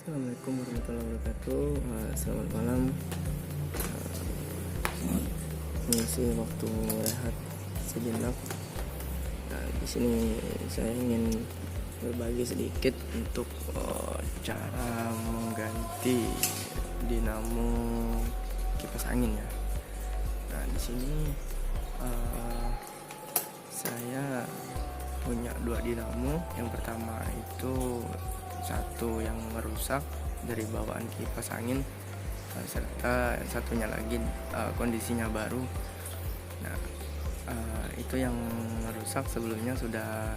Assalamualaikum warahmatullahi wabarakatuh. Selamat malam. Mengisi waktu rehat sejenak. Di sini saya ingin berbagi sedikit untuk cara mengganti dinamo kipas angin ya. Nah, di sini saya punya dua dinamo. Yang pertama itu satu yang merusak dari bawaan kipas angin, serta satunya lagi kondisinya baru. Nah, itu yang merusak sebelumnya sudah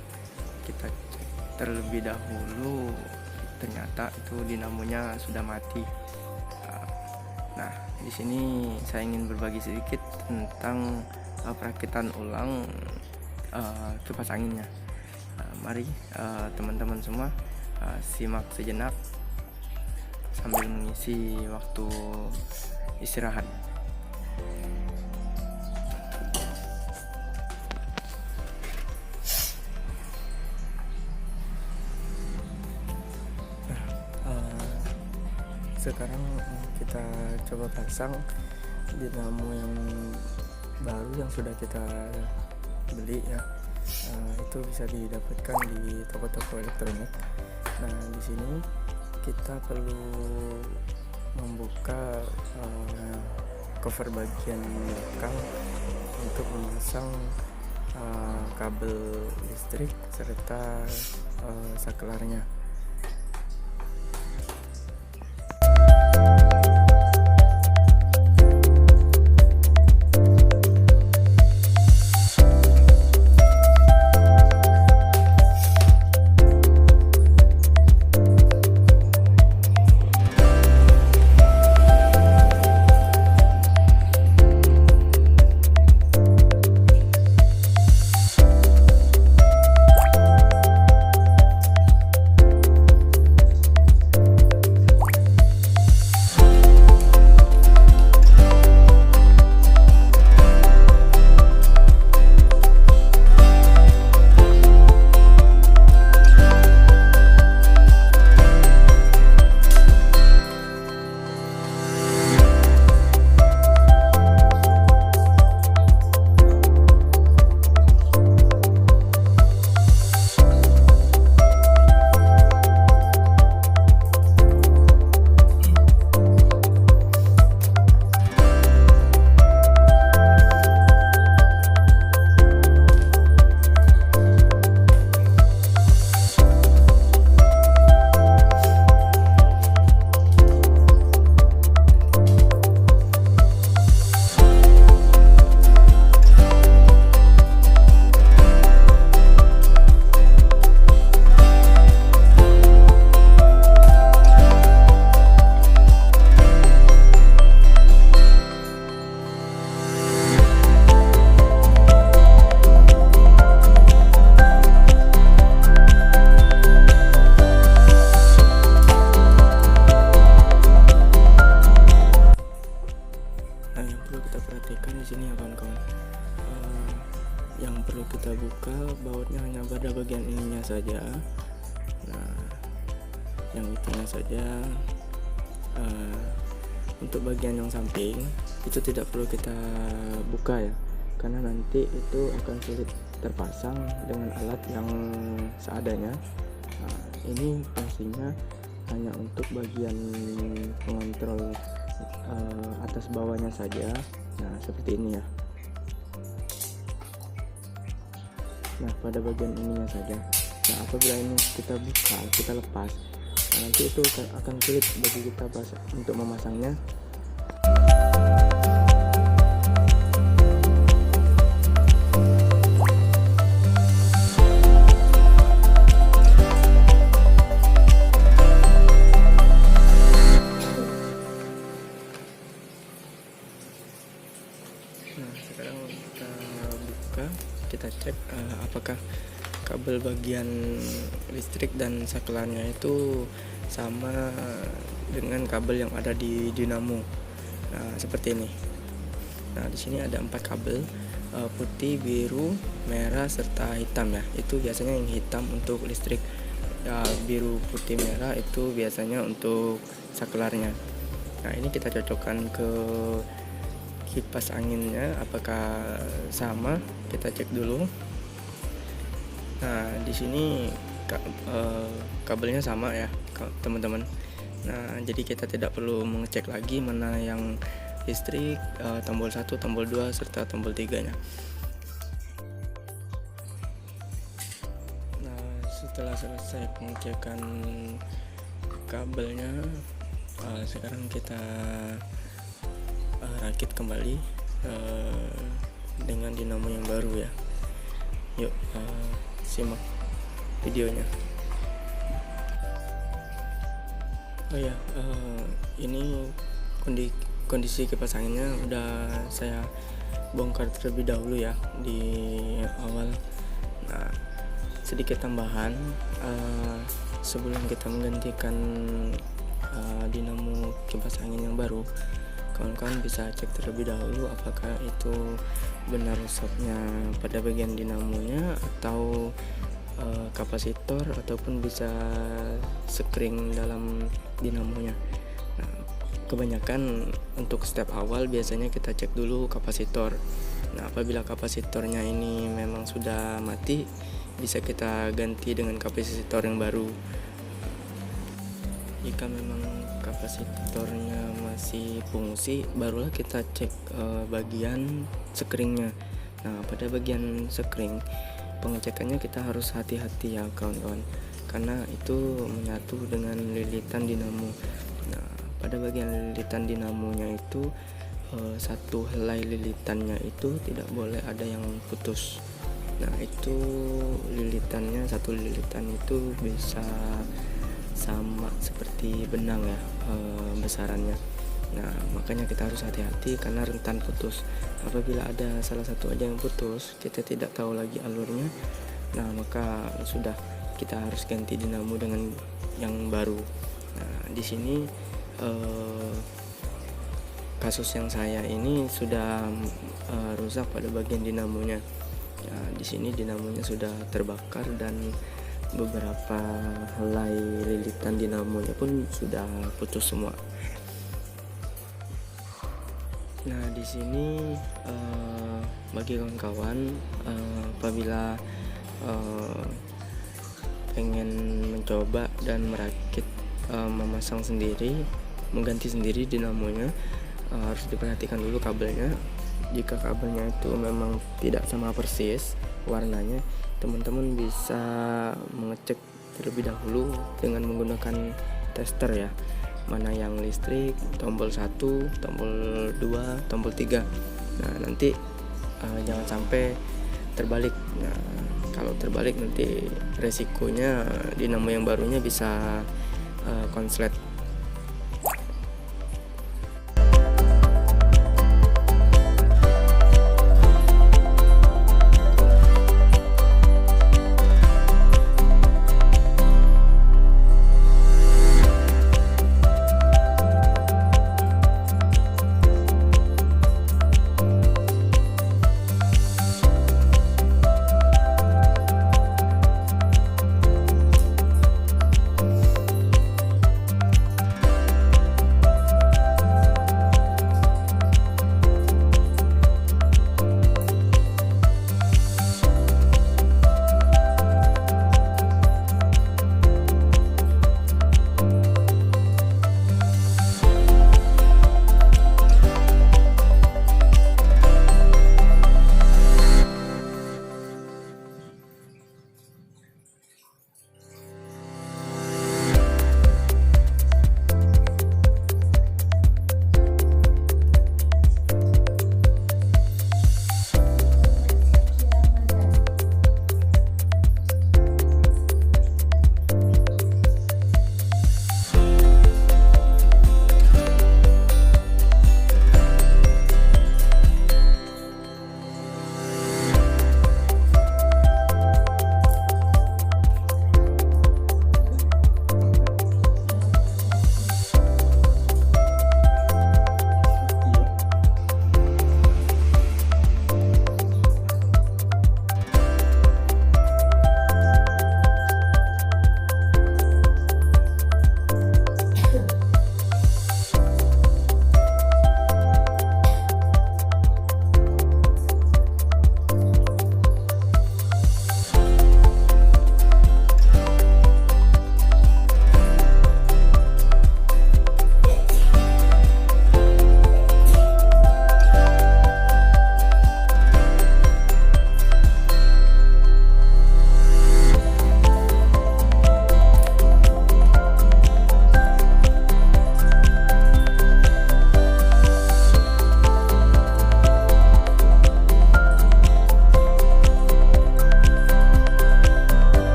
kita cek terlebih dahulu, ternyata itu dinamonya sudah mati. Nah, di sini saya ingin berbagi sedikit tentang perakitan ulang kipas anginnya. Mari teman-teman semua simak sejenak sambil mengisi waktu istirahat. Sekarang kita coba pasang dinamo yang baru yang sudah kita beli ya. Itu bisa didapatkan di toko-toko elektronik. Nah, di sini kita perlu membuka cover bagian belakang untuk memasang kabel listrik serta saklarnya. Yang perlu kita buka bautnya hanya pada bagian ininya saja. Nah, yang itunya saja. Untuk bagian yang samping itu tidak perlu kita buka ya, karena nanti itu akan sulit terpasang dengan alat yang seadanya. Nah, ini fungsinya hanya untuk bagian pengontrol atas bawahnya saja. Nah, seperti ini ya. Nah, pada bagian ininya saja. Nah, apabila ini kita buka, kita lepas, nah, nanti itu akan sulit bagi kita untuk memasangnya. Nah, sekarang kita buka, kita cek apakah kabel bagian listrik dan saklarnya itu sama dengan kabel yang ada di dinamo. Nah, seperti ini. Nah, di sini ada 4 kabel, putih, biru, merah serta hitam ya. Itu biasanya yang hitam untuk listrik. ya, biru putih merah itu biasanya untuk saklarnya. Nah, ini kita cocokkan ke kipas anginnya apakah sama, kita cek dulu. Nah, di sini kabelnya sama ya teman-teman. Nah, jadi kita tidak perlu mengecek lagi mana yang listrik, tombol 1, tombol 2 serta tombol 3-nya. Nah, setelah selesai pengecekan kabelnya, sekarang kita rakit kembali dengan dinamo yang baru ya. Yuk, simak videonya. Oh ya, ini kondisi kipas anginnya udah saya bongkar terlebih dahulu ya di awal. Nah, sedikit tambahan, sebelum kita menggantikan dinamo kipas angin yang baru, kawan-kawan bisa cek terlebih dahulu apakah itu benar rusaknya pada bagian dinamonya atau kapasitor ataupun bisa sekring dalam dinamonya. Nah, kebanyakan untuk step awal biasanya kita cek dulu kapasitor. Nah, apabila kapasitornya ini memang sudah mati, bisa kita ganti dengan kapasitor yang baru. Jika memang kapasitornya masih fungsi, barulah kita cek bagian sekringnya. Nah, pada bagian sekring, pengecekannya kita harus hati-hati ya kawan-kawan, karena itu menyatu dengan lilitan dinamo. Nah, pada bagian lilitan dinamonya itu satu helai lilitannya itu tidak boleh ada yang putus. Nah, itu lilitannya, satu lilitan itu bisa sama seperti benang ya besarannya. Nah, makanya kita harus hati-hati karena rentan putus. Apabila ada salah satu aja yang putus, kita tidak tahu lagi alurnya. Nah, maka sudah kita harus ganti dinamo dengan yang baru. Nah, di sini kasus yang saya ini sudah rusak pada bagian dinamonya. Nah, di sini dinamonya sudah terbakar dan beberapa helai lilitan dinamonya pun sudah putus semua. Nah, di sini bagi kawan-kawan apabila pengen mencoba dan merakit, memasang sendiri, mengganti sendiri dinamonya, harus diperhatikan dulu kabelnya. Jika kabelnya itu memang tidak sama persis warnanya, teman-teman bisa mengecek terlebih dahulu dengan menggunakan tester ya, mana yang listrik, tombol 1, tombol 2, tombol 3. Nah, nanti jangan sampai terbalik. Nah, kalau terbalik nanti resikonya dinamo yang barunya bisa konslet.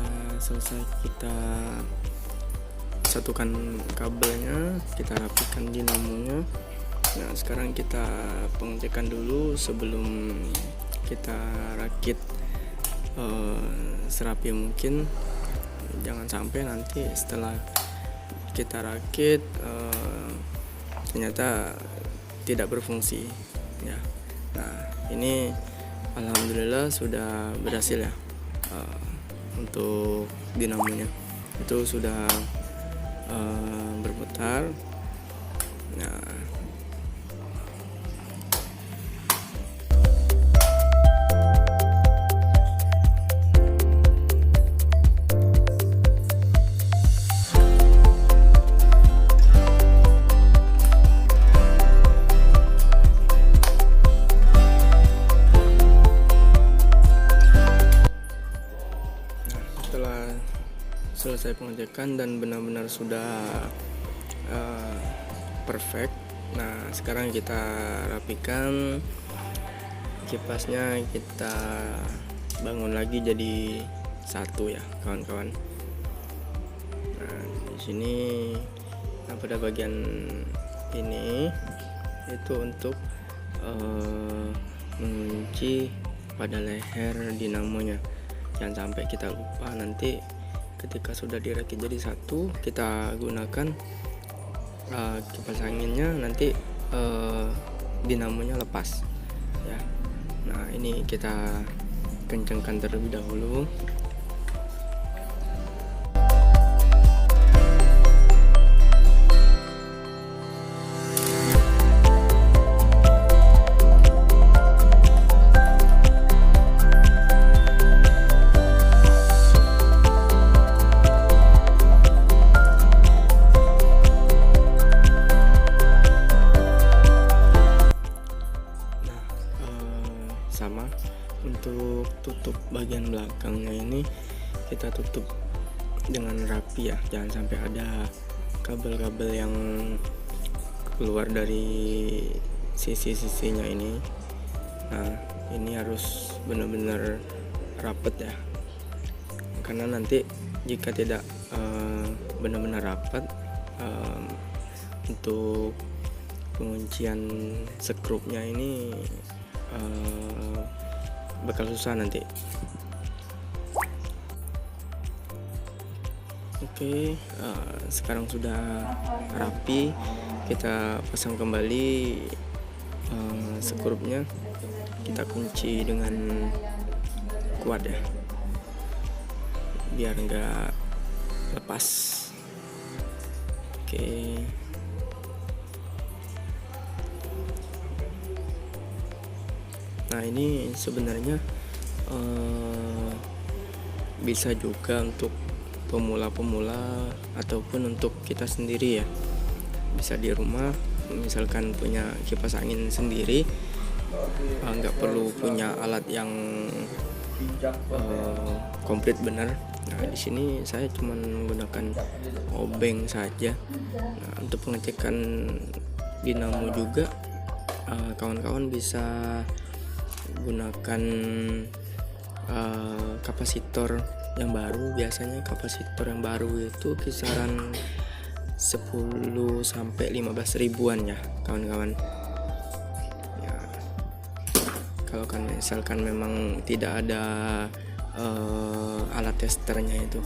setelah selesai kita satukan kabelnya, kita rapikan dinamonya. Nah, sekarang kita pengecekan dulu sebelum kita rakit serapi mungkin. Jangan sampai nanti setelah kita rakit ternyata tidak berfungsi ya. Nah, ini alhamdulillah sudah berhasil ya. Untuk dinamonya itu sudah berputar. Nah, setelah selesai pengecekan dan benar-benar sudah perfect. Nah, sekarang kita rapikan kipasnya, kita bangun lagi jadi satu ya kawan-kawan. Nah, di sini pada bagian ini itu untuk mengunci pada leher dinamonya. Jangan sampai kita lupa, nanti ketika sudah dirakit jadi satu, kita gunakan kipas anginnya, nanti dinamonya lepas ya. Nah, ini kita kencangkan terlebih dahulu. Sama untuk tutup bagian belakangnya ini kita tutup dengan rapi ya, jangan sampai ada kabel-kabel yang keluar dari sisi-sisinya ini. Nah, ini harus benar-benar rapet ya, karena nanti jika tidak benar-benar rapat, untuk penguncian skrupnya ini bakal susah nanti. Oke, sekarang sudah rapi, kita pasang kembali skrupnya, kita kunci dengan kuat ya, biar enggak lepas. Oke. Nah, ini sebenarnya bisa juga untuk pemula-pemula ataupun untuk kita sendiri ya. Bisa di rumah, misalkan punya kipas angin sendiri, nggak perlu punya alat yang komplit benar. Nah, di sini saya cuma menggunakan obeng saja. Nah, untuk pengecekan dinamo juga kawan-kawan bisa gunakan kapasitor yang baru. Biasanya kapasitor yang baru itu kisaran 10 sampai 15 ribuan ya kawan-kawan ya. Kalau kan misalkan memang tidak ada alat testernya itu.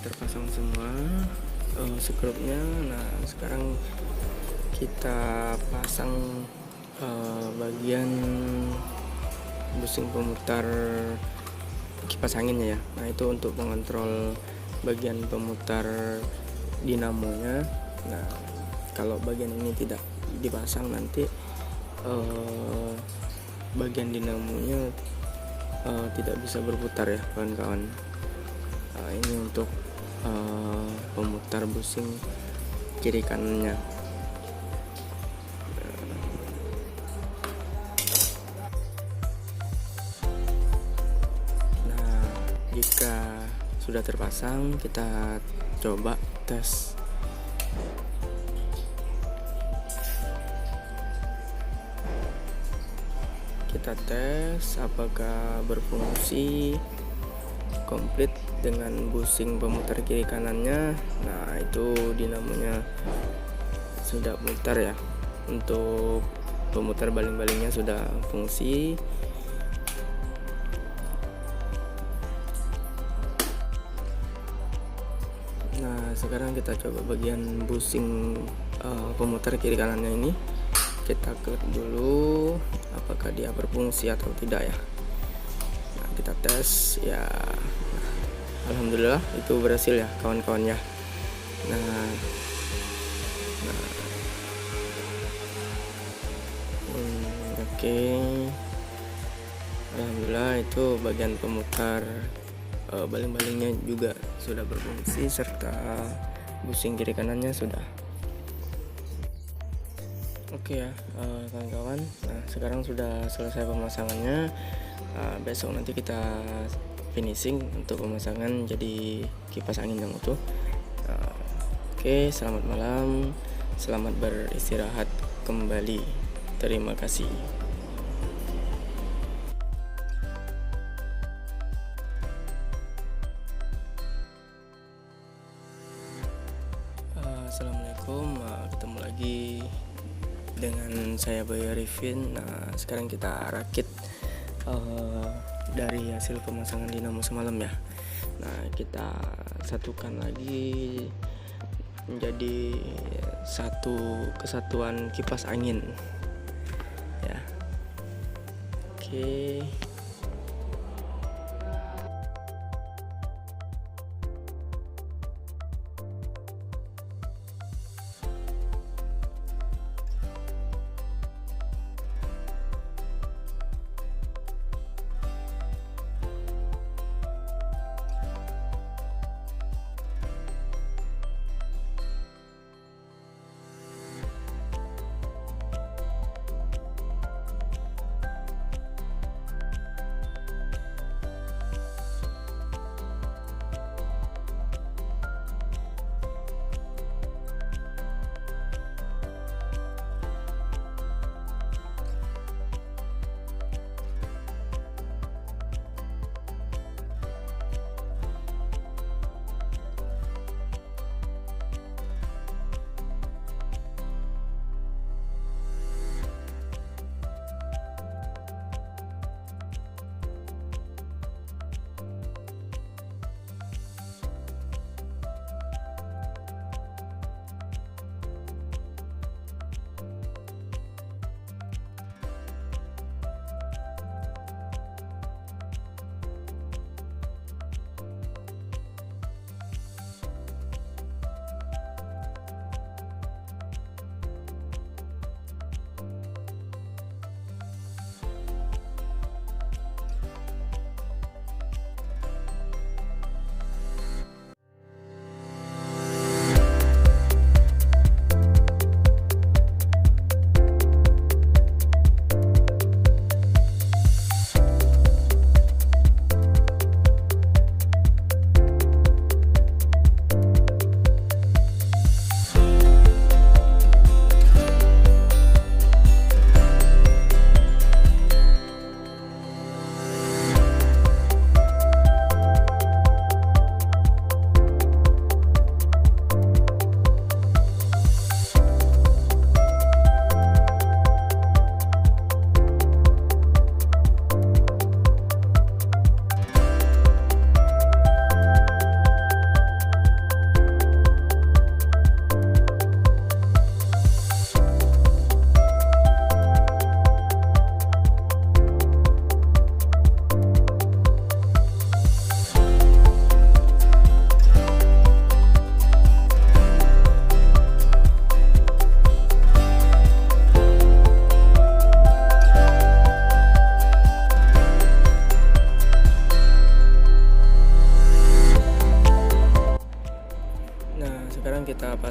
terpasang semua skrupnya. Nah, sekarang kita pasang bagian busing pemutar kipas anginnya ya. Nah, itu untuk mengontrol bagian pemutar dinamonya. Nah, kalau bagian ini tidak dipasang, nanti bagian dinamonya tidak bisa berputar ya kawan-kawan. Ini untuk pemutar busing kiri kanannya. Nah, jika sudah terpasang, kita coba tes. Kita tes apakah berfungsi komplit dengan busing pemutar kiri kanannya. Nah, itu dinamonya sudah mutar ya. Untuk pemutar baling-balingnya sudah fungsi. Nah, sekarang kita coba bagian busing pemutar kiri kanannya ini. Kita klik dulu apakah dia berfungsi atau tidak ya. Nah, kita tes ya. Alhamdulillah itu berhasil ya kawan-kawan ya. Nah, oke. Alhamdulillah itu bagian pemutar baling-balingnya juga sudah berfungsi, serta busing kiri kanannya sudah. Oke ya kawan-kawan. Nah, sekarang sudah selesai pemasangannya. Besok nanti kita finishing untuk pemasangan jadi kipas angin yang utuh. Oke, selamat malam, selamat beristirahat kembali. Terima kasih. Assalamualaikum, ketemu lagi dengan saya Bayu Arifin. Nah, sekarang kita rakit dari hasil pemasangan dinamo semalam ya. Nah, kita satukan lagi menjadi satu kesatuan kipas angin ya. Oke.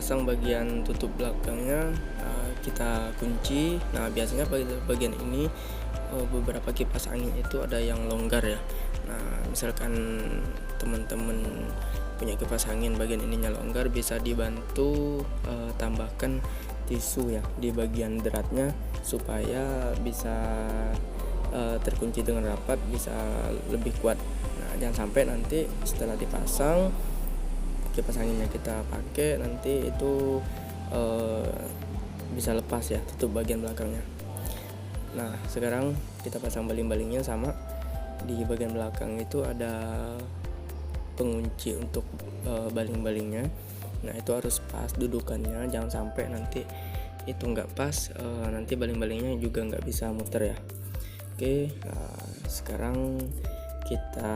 pasang bagian tutup belakangnya, kita kunci. Nah, biasanya bagian ini beberapa kipas angin itu ada yang longgar ya. Nah, misalkan teman-teman punya kipas angin bagian ininya longgar, bisa dibantu tambahkan tisu ya di bagian deratnya supaya bisa terkunci dengan rapat, bisa lebih kuat. Nah, jangan sampai nanti setelah dipasang kipas anginnya kita pakai, nanti itu bisa lepas ya tutup bagian belakangnya. Nah, sekarang kita pasang baling-balingnya sama. Di bagian belakang itu ada pengunci untuk baling-balingnya. Nah, itu harus pas dudukannya, jangan sampai nanti itu nggak pas, nanti baling-balingnya juga nggak bisa muter ya. Oke, sekarang kita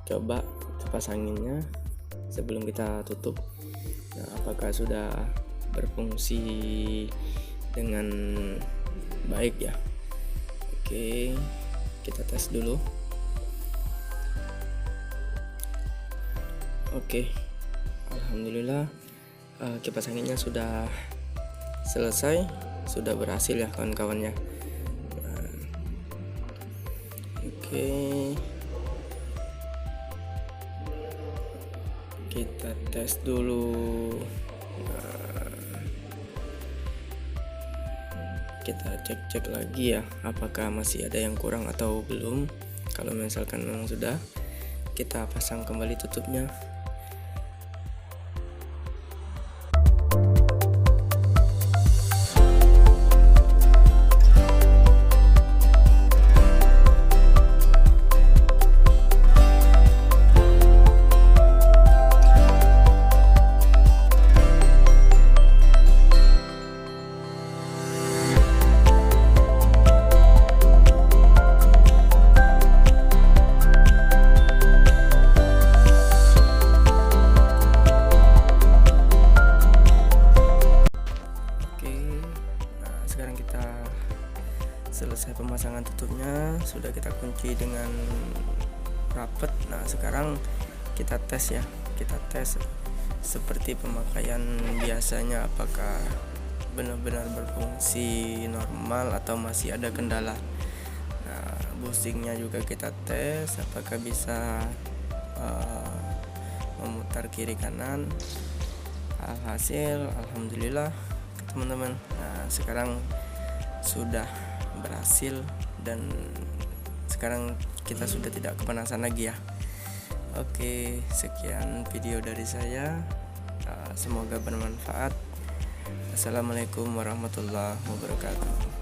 coba kipas anginnya sebelum kita tutup. Nah, apakah sudah berfungsi dengan baik ya? Oke, kita tes dulu. Oke, alhamdulillah kipas anginnya sudah selesai, sudah berhasil ya kawan-kawannya. Oke, kita tes dulu. Kita cek-cek lagi ya, apakah masih ada yang kurang atau belum. Kalau misalkan memang sudah, kita pasang kembali tutupnya. Selesai pemasangan tutupnya, sudah kita kunci dengan rapat. Nah, sekarang kita tes ya, kita tes seperti pemakaian biasanya, apakah benar-benar berfungsi normal atau masih ada kendala. Nah, bushingnya juga kita tes, apakah bisa memutar kiri kanan. Alhasil alhamdulillah teman-teman. Nah, sekarang sudah berhasil dan sekarang kita sudah tidak kepanasan lagi ya. Oke, sekian video dari saya, semoga bermanfaat. Assalamualaikum warahmatullahi wabarakatuh.